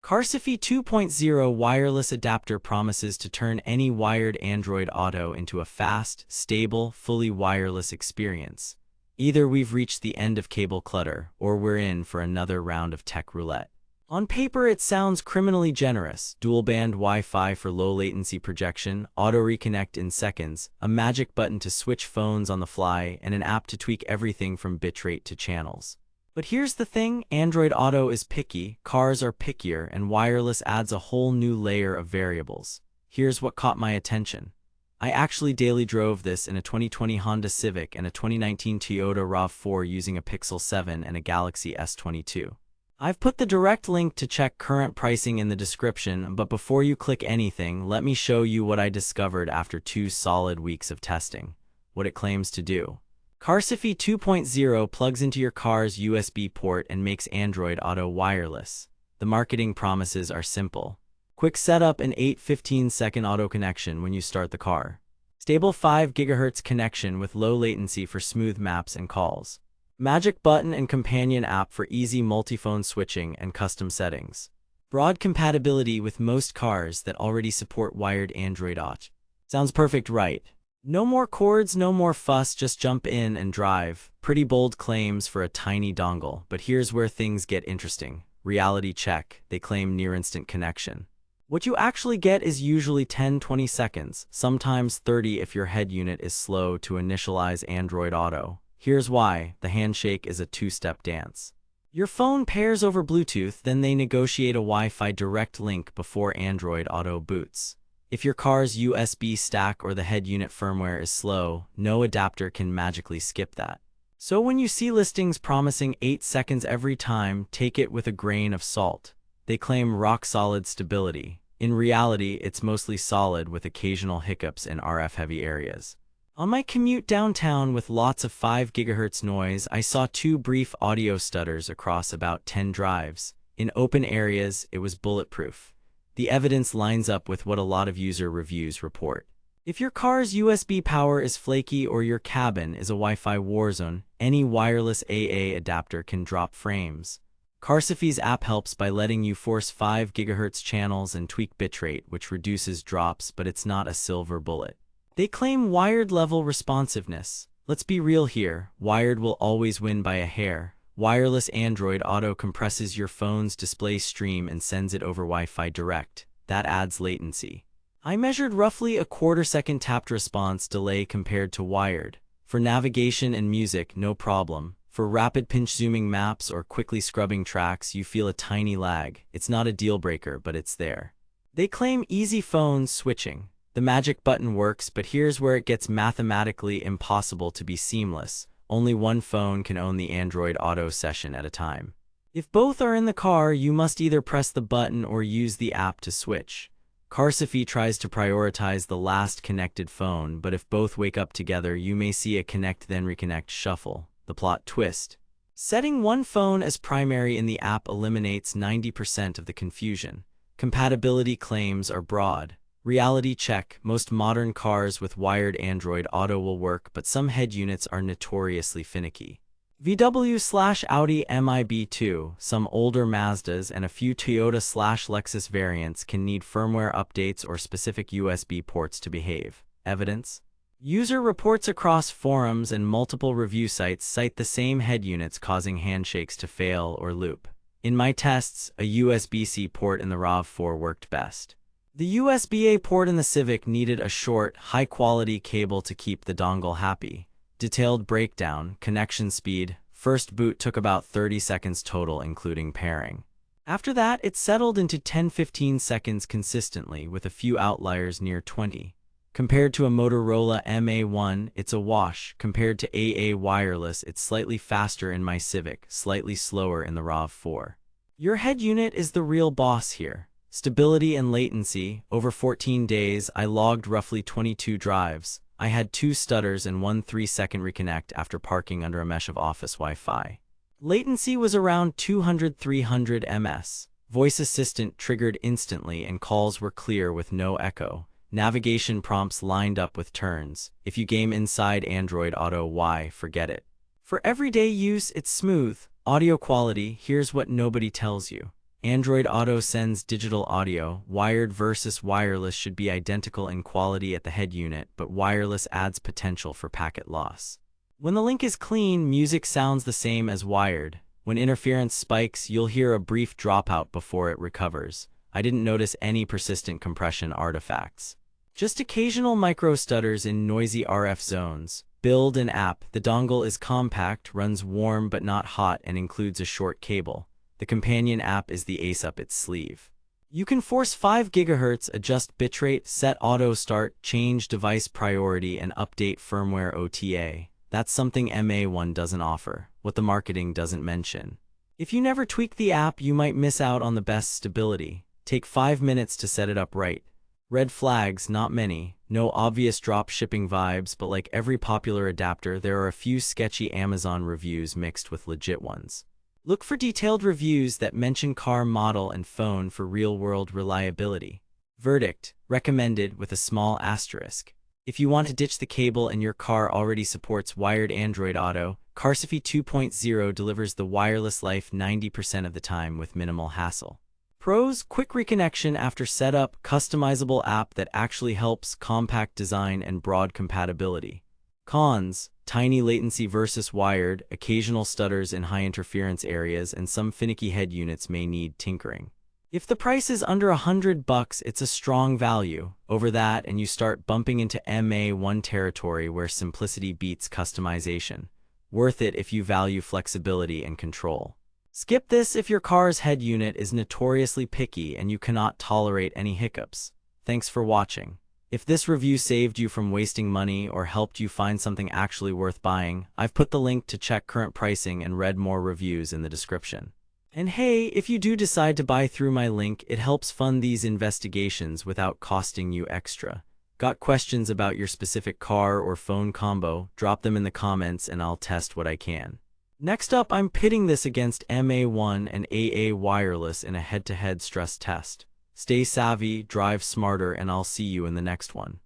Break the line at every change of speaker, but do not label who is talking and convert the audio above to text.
Carsifi 2.0 wireless adapter promises to turn any wired Android Auto into a fast, stable, fully wireless experience. Either we've reached the end of cable clutter, or we're in for another round of tech roulette. On paper, it sounds criminally generous. Dual-band Wi-Fi for low-latency projection, auto-reconnect in seconds, a magic button to switch phones on the fly, and an app to tweak everything from bitrate to channels. But here's the thing, Android Auto is picky, cars are pickier, and wireless adds a whole new layer of variables. Here's what caught my attention. I actually daily drove this in a 2020 Honda Civic and a 2019 Toyota RAV4 using a Pixel 7 and a Galaxy S22. I've put the direct link to check current pricing in the description, but before you click anything, let me show you what I discovered after 2 solid weeks of testing. What it claims to do. Carsifi 2.0 plugs into your car's USB port and makes Android Auto wireless. The marketing promises are simple. Quick setup and 8-15-second auto connection when you start the car. Stable 5 GHz connection with low latency for smooth maps and calls. Magic button and companion app for easy multi-phone switching and custom settings. Broad compatibility with most cars that already support wired Android Auto. Sounds perfect, right? No more cords, no more fuss, just jump in and drive. Pretty bold claims for a tiny dongle, but here's where things get interesting. Reality check, they claim near-instant connection. What you actually get is usually 10-20 seconds, sometimes 30 if your head unit is slow to initialize Android Auto. Here's why, the handshake is a 2-step dance. Your phone pairs over Bluetooth, then they negotiate a Wi-Fi direct link before Android Auto boots. If your car's USB stack or the head unit firmware is slow, no adapter can magically skip that. So when you see listings promising 8 seconds every time, take it with a grain of salt. They claim rock-solid stability. In reality, it's mostly solid with occasional hiccups in RF-heavy areas. On my commute downtown with lots of 5 GHz noise, I saw 2 brief audio stutters across about 10 drives. In open areas, it was bulletproof. The evidence lines up with what a lot of user reviews report. If your car's USB power is flaky or your cabin is a Wi-Fi warzone, any wireless AA adapter can drop frames. Carsifi's app helps by letting you force 5 GHz channels and tweak bitrate, which reduces drops, but it's not a silver bullet. They claim wired-level responsiveness. Let's be real here, wired will always win by a hair. Wireless Android Auto compresses your phone's display stream and sends it over Wi-Fi direct. That adds latency. I measured roughly a quarter-second tapped response delay compared to wired. For navigation and music, no problem. For rapid pinch zooming maps or quickly scrubbing tracks, you feel a tiny lag. It's not a deal-breaker, but it's there. They claim easy phone switching. The magic button works, but here's where it gets mathematically impossible to be seamless. Only one phone can own the Android Auto session at a time. If both are in the car, you must either press the button or use the app to switch. Carsifi tries to prioritize the last connected phone, but if both wake up together, you may see a connect then reconnect shuffle. The plot twist. Setting one phone as primary in the app eliminates 90% of the confusion. Compatibility claims are broad. Reality check, most modern cars with wired Android Auto will work, but some head units are notoriously finicky. VW/Audi MIB2, some older Mazdas, and a few Toyota/Lexus variants can need firmware updates or specific USB ports to behave. Evidence? User reports across forums and multiple review sites cite the same head units causing handshakes to fail or loop. In my tests, a USB-C port in the RAV4 worked best. The USB-A port in the Civic needed a short, high-quality cable to keep the dongle happy. Detailed breakdown, connection speed, first boot took about 30 seconds total including pairing. After that, it settled into 10-15 seconds consistently with a few outliers near 20. Compared to a Motorola MA1, it's a wash. Compared to AA wireless, it's slightly faster in my Civic, slightly slower in the RAV4. Your head unit is the real boss here. Stability and latency. Over 14 days, I logged roughly 22 drives. I had 2 stutters and 1 3-second reconnect after parking under a mesh of office Wi-Fi. Latency was around 200-300 ms. Voice assistant triggered instantly and calls were clear with no echo. Navigation prompts lined up with turns. If you game inside Android Auto, forget it. For everyday use, it's smooth. Audio quality, here's what nobody tells you. Android Auto sends digital audio. Wired versus wireless should be identical in quality at the head unit, but wireless adds potential for packet loss. When the link is clean, music sounds the same as wired. When interference spikes, you'll hear a brief dropout before it recovers. I didn't notice any persistent compression artifacts. Just occasional micro stutters in noisy RF zones. Build and app. The dongle is compact, runs warm but not hot, and includes a short cable. The companion app is the ace up its sleeve. You can force 5 GHz, adjust bitrate, set auto start, change device priority, and update firmware OTA. That's something MA1 doesn't offer, what the marketing doesn't mention. If you never tweak the app, you might miss out on the best stability. Take 5 minutes to set it up right. Red flags, not many. No obvious drop shipping vibes, but like every popular adapter, there are a few sketchy Amazon reviews mixed with legit ones. Look for detailed reviews that mention car model and phone for real-world reliability. Verdict: recommended with a small asterisk. If you want to ditch the cable and your car already supports wired Android Auto, Carsifi 2.0 delivers the wireless life 90% of the time with minimal hassle. Pros: quick reconnection after setup, customizable app that actually helps, compact design, and broad compatibility. Cons: tiny latency versus wired, occasional stutters in high interference areas, and some finicky head units may need tinkering. If the price is under $100, it's a strong value. Over that, and you start bumping into MA1 territory where simplicity beats customization. Worth it if you value flexibility and control. Skip this if your car's head unit is notoriously picky and you cannot tolerate any hiccups. Thanks for watching. If this review saved you from wasting money or helped you find something actually worth buying, I've put the link to check current pricing and read more reviews in the description. And hey, if you do decide to buy through my link, it helps fund these investigations without costing you extra. Got questions about your specific car or phone combo? Drop them in the comments and I'll test what I can. Next up, I'm pitting this against MA1 and AA Wireless in a head-to-head stress test. Stay savvy, drive smarter, and I'll see you in the next one.